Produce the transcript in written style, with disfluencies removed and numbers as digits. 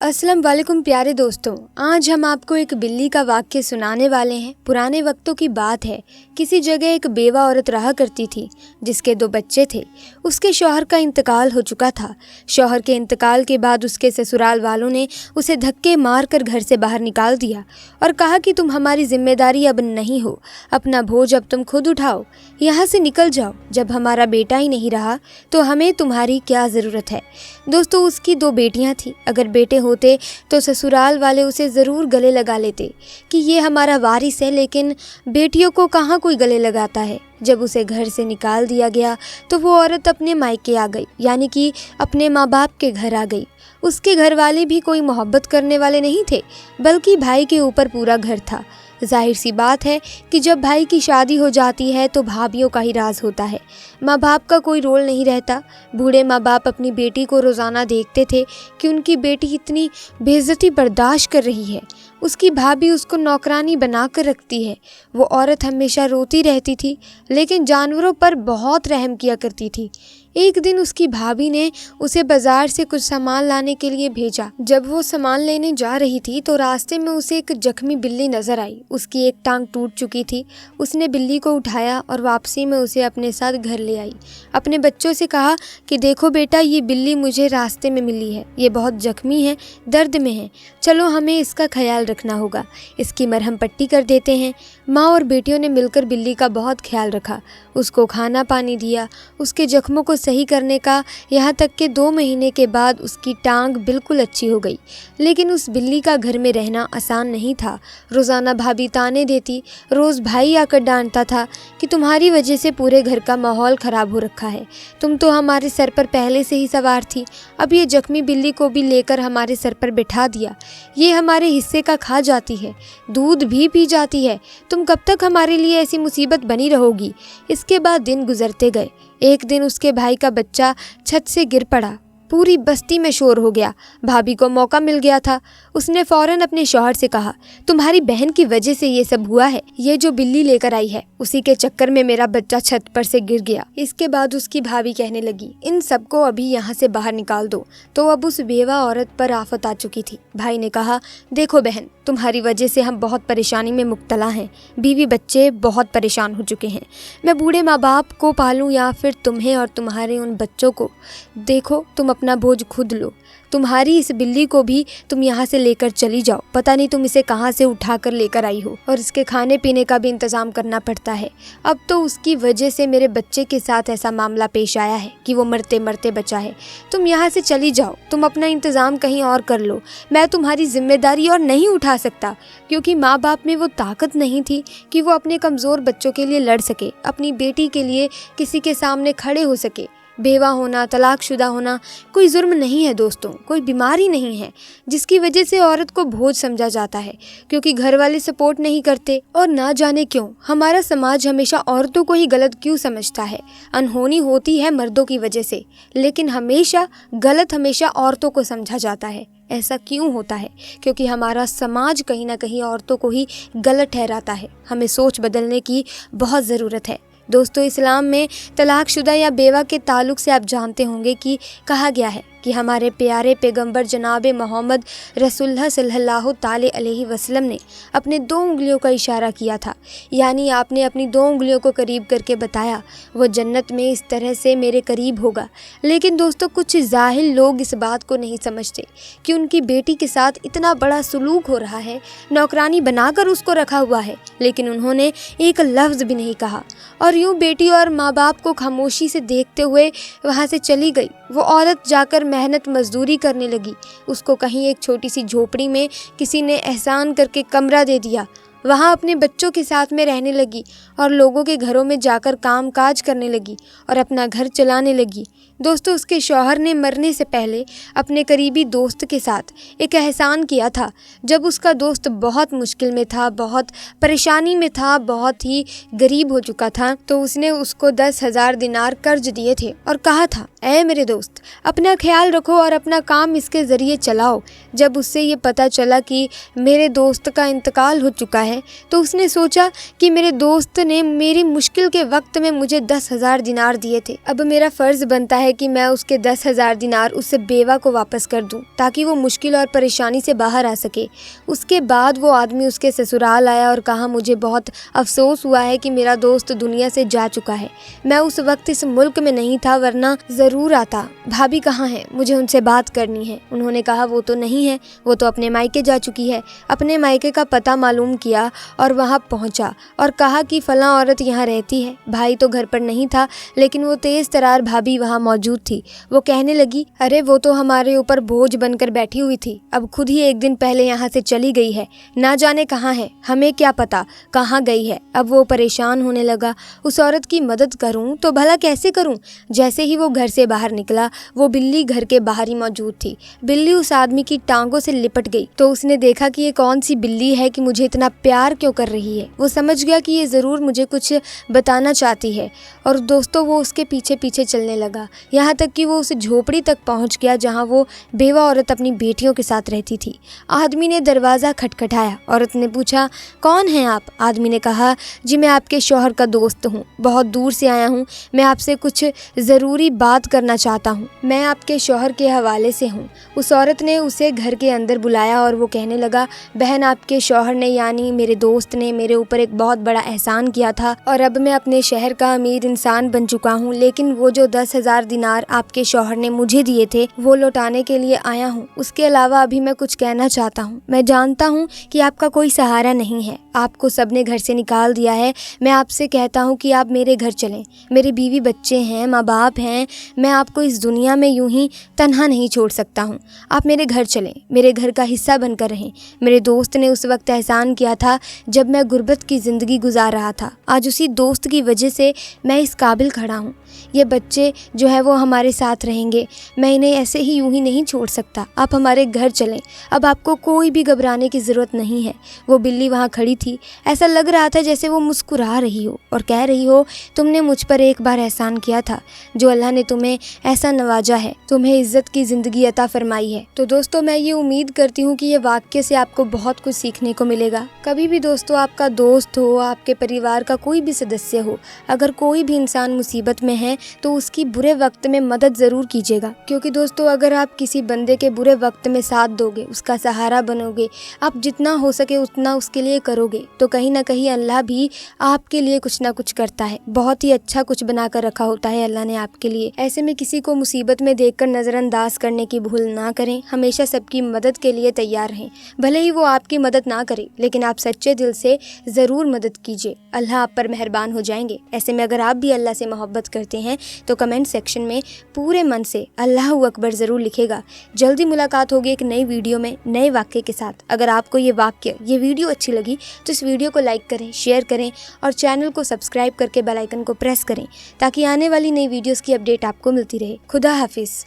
अस्सलाम वालेकुम प्यारे दोस्तों। आज हम आपको एक बिल्ली का वाक्य सुनाने वाले हैं। पुराने वक्तों की बात है। किसी जगह एक बेवा औरत रहा करती थी जिसके 2 बच्चे थे। उसके शौहर का इंतकाल हो चुका था। शौहर के इंतकाल के बाद उसके ससुराल वालों ने उसे धक्के मारकर घर से बाहर निकाल दिया और कहा कि तुम हमारी जिम्मेदारी अब नहीं हो, अपना बोझ अब तुम खुद उठाओ, यहाँ से निकल जाओ। जब हमारा बेटा ही नहीं रहा तो हमें तुम्हारी क्या ज़रूरत है। दोस्तों, उसकी 2 बेटियाँ थीं। अगर बेटे होते तो ससुराल वाले उसे ज़रूर गले लगा लेते कि ये हमारा वारिस है, लेकिन बेटियों को कहाँ कोई गले लगाता है। जब उसे घर से निकाल दिया गया तो वो औरत अपने मायके आ गई, यानी कि अपने माँ बाप के घर आ गई। उसके घर वाले भी कोई मोहब्बत करने वाले नहीं थे, बल्कि भाई के ऊपर पूरा घर था। जाहिर सी बात है कि जब भाई की शादी हो जाती है तो भाभियों का ही राज होता है, माँ बाप का कोई रोल नहीं रहता। बूढ़े माँ बाप अपनी बेटी को रोज़ाना देखते थे कि उनकी बेटी इतनी बेइज्जती बर्दाश्त कर रही है, उसकी भाभी उसको नौकरानी बना कर रखती है। वो औरत हमेशा रोती रहती थी, लेकिन जानवरों पर बहुत रहम किया करती थी। एक दिन उसकी भाभी ने उसे बाजार से कुछ सामान लाने के लिए भेजा। जब वो सामान लेने जा रही थी तो रास्ते में उसे एक जख्मी बिल्ली नजर आई। उसकी एक टांग टूट चुकी थी। उसने बिल्ली को उठाया और वापसी में उसे अपने साथ घर ले आई। अपने बच्चों से कहा कि देखो बेटा, ये बिल्ली मुझे रास्ते में मिली है, ये बहुत जख्मी है, दर्द में है, चलो हमें इसका ख्याल रखना होगा, इसकी मरहम पट्टी कर देते हैं। माँ और बेटियों ने मिलकर बिल्ली का बहुत ख्याल रखा, उसको खाना पानी दिया, उसके जख्मों को सही करने का, यहाँ तक कि 2 महीने के बाद उसकी टांग बिल्कुल अच्छी हो गई। लेकिन उस बिल्ली का घर में रहना आसान नहीं था। रोज़ाना भाभी ताने देती, रोज़ भाई आकर डांटता था कि तुम्हारी वजह से पूरे घर का माहौल ख़राब हो रखा है, तुम तो हमारे सर पर पहले से ही सवार थी, अब ये जख्मी बिल्ली को भी लेकर हमारे सर पर बिठा दिया, ये हमारे हिस्से का खा जाती है, दूध भी पी जाती है, तुम कब तक हमारे लिए ऐसी मुसीबत बनी रहोगी। इसके बाद दिन गुजरते गए। एक दिन उसके भाई का बच्चा छत से गिर पड़ा। पूरी बस्ती में शोर हो गया। भाभी को मौका मिल गया था। उसने फौरन अपने शौहर से कहा, तुम्हारी बहन की वजह से ये सब हुआ है, ये जो बिल्ली लेकर आई है उसी के चक्कर में मेरा बच्चा छत पर से गिर गया। इसके बाद उसकी भाभी कहने लगी, इन सबको अभी यहाँ से बाहर निकाल दो। तो अब उस बेवा औरत पर आफत आ चुकी थी। भाई ने कहा, देखो बहन, तुम्हारी वजह से हम बहुत परेशानी में मुब्तला हैं, बीवी बच्चे बहुत परेशान हो चुके हैं। मैं बूढ़े माँ बाप को पालूं या फिर तुम्हें और तुम्हारे उन बच्चों को? देखो, तुम अपना बोझ खुद लो। तुम्हारी इस बिल्ली को भी तुम यहाँ से लेकर चली जाओ। पता नहीं तुम इसे कहाँ से उठा कर लेकर आई हो, और इसके खाने पीने का भी इंतज़ाम करना पड़ता है। अब तो उसकी वजह से मेरे बच्चे के साथ ऐसा मामला पेश आया है कि वो मरते मरते बचा है। तुम यहाँ से चली जाओ, तुम अपना इंतज़ाम कहीं और कर लो। मैं तुम्हारी जिम्मेदारी और नहीं उठा सकता, क्योंकि माँ बाप में वो ताकत नहीं थी कि वो अपने कमज़ोर बच्चों के लिए लड़ सके, अपनी बेटी के लिए किसी के सामने खड़े हो सके। बेवा होना, तलाकशुदा होना कोई जुर्म नहीं है दोस्तों, कोई बीमारी नहीं है जिसकी वजह से औरत को बोझ समझा जाता है, क्योंकि घर वाले सपोर्ट नहीं करते। और ना जाने क्यों हमारा समाज हमेशा औरतों को ही गलत क्यों समझता है। अनहोनी होती है मर्दों की वजह से, लेकिन हमेशा औरतों को समझा जाता है। ऐसा क्यों होता है? क्योंकि हमारा समाज कहीं ना कहीं औरतों को ही गलत ठहराता है। हमें सोच बदलने की बहुत ज़रूरत है दोस्तों। इस्लाम में तलाकशुदा या बेवा के ताल्लुक़ से आप जानते होंगे कि कहा गया है कि हमारे प्यारे पैगंबर जनाब मोहम्मद रसूलुल्लाह सल्लल्लाहु ताले अलैहि वसल्लम ने अपने 2 उंगलियों का इशारा किया था, यानी आपने अपनी 2 उंगलियों को करीब करके बताया, वो जन्नत में इस तरह से मेरे करीब होगा। लेकिन दोस्तों, कुछ जाहिल लोग इस बात को नहीं समझते कि उनकी बेटी के साथ इतना बड़ा सुलूक हो रहा है, नौकरानी बनाकर उसको रखा हुआ है, लेकिन उन्होंने एक लफ्ज़ भी नहीं कहा और यूँ बेटी और माँ बाप को खामोशी से देखते हुए वहाँ से चली गई। वो औरत जाकर मेहनत मजदूरी करने लगी। उसको कहीं एक छोटी सी झोपड़ी में किसी ने एहसान करके कमरा दे दिया। वहाँ अपने बच्चों के साथ में रहने लगी और लोगों के घरों में जाकर काम काज करने लगी और अपना घर चलाने लगी। दोस्तों, उसके शौहर ने मरने से पहले अपने करीबी दोस्त के साथ एक एहसान किया था। जब उसका दोस्त बहुत मुश्किल में था, बहुत परेशानी में था, बहुत ही गरीब हो चुका था, तो उसने उसको 10,000 दिनार कर्ज दिए थे और कहा था, ऐ मेरे दोस्त, अपना ख्याल रखो और अपना काम इसके ज़रिए चलाओ। जब उससे ये पता चला कि मेरे दोस्त का इंतकाल हो चुका है, तो उसने सोचा कि मेरे दोस्त ने मेरी मुश्किल के वक्त में मुझे 10,000 दिनार दिए थे, अब मेरा फ़र्ज़ बनता है है कि मैं उसके 10,000 दिनार उस बेवा को वापस कर दूं ताकि वो मुश्किल और परेशानी से बाहर आ सके। उसके बाद वो आदमी उसके ससुराल आया और कहा, मुझे बहुत अफसोस हुआ है कि मेरा दोस्त दुनिया से जा चुका है। मैं उस वक्त इस मुल्क में नहीं था, वरना ज़रूर आता। भाभी कहाँ है? मुझे उनसे बात करनी है। उन्होंने कहा, वो तो नहीं है, वो तो अपने मायके जा चुकी है। अपने मायके का पता मालूम किया और वहाँ पहुँचा और कहा कि फ़लाँ औरत यहाँ रहती है। भाई तो घर पर नहीं था, लेकिन वो तेज़ तरार भाभी वहाँ मौजूद थी। वो कहने लगी, अरे वो तो हमारे ऊपर बोझ बनकर बैठी हुई थी, अब खुद ही एक दिन पहले यहाँ से चली गई है, ना जाने कहाँ है, हमें क्या पता कहाँ गई है। अब वो परेशान होने लगा, उस औरत की मदद करूँ तो भला कैसे करूँ? जैसे ही वो घर से बाहर निकला, वो बिल्ली घर के बाहर ही मौजूद थी। बिल्ली उस आदमी की टांगों से लिपट गई तो उसने देखा कि ये कौन सी बिल्ली है कि मुझे इतना प्यार क्यों कर रही है। वो समझ गया कि ये ज़रूर मुझे कुछ बताना चाहती है और दोस्तों वो उसके पीछे पीछे चलने लगा, यहाँ तक कि वो उस झोपड़ी तक पहुँच गया जहाँ वो बेवा औरत अपनी बेटियों के साथ रहती थी। आदमी ने दरवाज़ा खटखटाया। औरत ने पूछा, कौन हैं आप? आदमी ने कहा, जी मैं आपके शौहर का दोस्त हूँ, बहुत दूर से आया हूँ, मैं आपसे कुछ ज़रूरी बात करना चाहता हूँ, मैं आपके शौहर के हवाले से हूँ। उस औरत ने उसे घर के अंदर बुलाया और वो कहने लगा, बहन आपके शौहर ने यानी मेरे दोस्त ने मेरे ऊपर एक बहुत बड़ा एहसान किया था और अब मैं अपने शहर का अमीर इंसान बन चुका हूँ, लेकिन वो जो 10,000 दिनार आपके शौहर ने मुझे दिए थे वो लौटाने के लिए आया हूँ। उसके अलावा अभी मैं कुछ कहना चाहता हूँ। मैं जानता हूँ कि आपका कोई सहारा नहीं है, आपको सबने घर से निकाल दिया है। मैं आपसे कहता हूँ कि आप मेरे घर चलें, मेरे बीवी बच्चे हैं, माँ बाप हैं, मैं आपको इस दुनिया में यूं ही तन्हा नहीं छोड़ सकता हूँ। आप मेरे घर चलें, मेरे घर का हिस्सा बनकर रहें। मेरे दोस्त ने उस वक्त एहसान किया था जब मैं गुर्बत की ज़िंदगी गुजार रहा था। आज उसी दोस्त की वजह से मैं इस काबिल खड़ा हूँ। ये बच्चे जो है वो हमारे साथ रहेंगे, मैं इन्हें ऐसे ही यूं ही नहीं छोड़ सकता। आप हमारे घर चलें, अब आपको कोई भी घबराने की ज़रूरत नहीं है। वो बिल्ली वहाँ खड़ी थी, ऐसा लग रहा था जैसे वो मुस्कुरा रही हो और कह रही हो, तुमने मुझ पर एक बार एहसान किया था, जो अल्लाह ने तुम्हें ऐसा नवाजा है, तुम्हें इज़्ज़त की ज़िंदगी अता फरमाई है। तो दोस्तों मैं ये उम्मीद करती हूँ कि ये वाक्य से आपको बहुत कुछ सीखने को मिलेगा। कभी भी दोस्तों आपका दोस्त हो, आपके परिवार का कोई भी सदस्य हो, अगर कोई भी इंसान मुसीबत में है तो उसकी बुरे वक्त में मदद ज़रूर कीजिएगा, क्योंकि दोस्तों अगर आप किसी बंदे के बुरे वक्त में साथ दोगे, उसका सहारा बनोगे, आप जितना हो सके उतना उसके लिए करोगे, तो कहीं ना कहीं अल्लाह भी आपके लिए कुछ ना कुछ करता है। बहुत ही अच्छा कुछ बना कर रखा होता है अल्लाह ने आपके लिए। ऐसे में किसी को मुसीबत में देखकर नज़रअंदाज करने की भूल ना करें, हमेशा सबकी मदद के लिए तैयार रहें। भले ही वो आपकी मदद ना करे, लेकिन आप सच्चे दिल से ज़रूर मदद कीजिए, अल्लाह आप पर मेहरबान हो जाएंगे। ऐसे में अगर आप भी अल्लाह से मोहब्बत करते हैं तो कमेंट सेक्शन में पूरे मन से अल्लाहू अकबर ज़रूर लिखेगा। जल्दी मुलाकात होगी एक नई वीडियो में नए वाक्य के साथ। अगर आपको ये वीडियो अच्छी लगी तो इस वीडियो को लाइक करें, शेयर करें और चैनल को सब्सक्राइब करके बेल आइकन को प्रेस करें ताकि आने वाली नई वीडियोस की अपडेट आपको मिलती रहे। खुदा हाफिज़।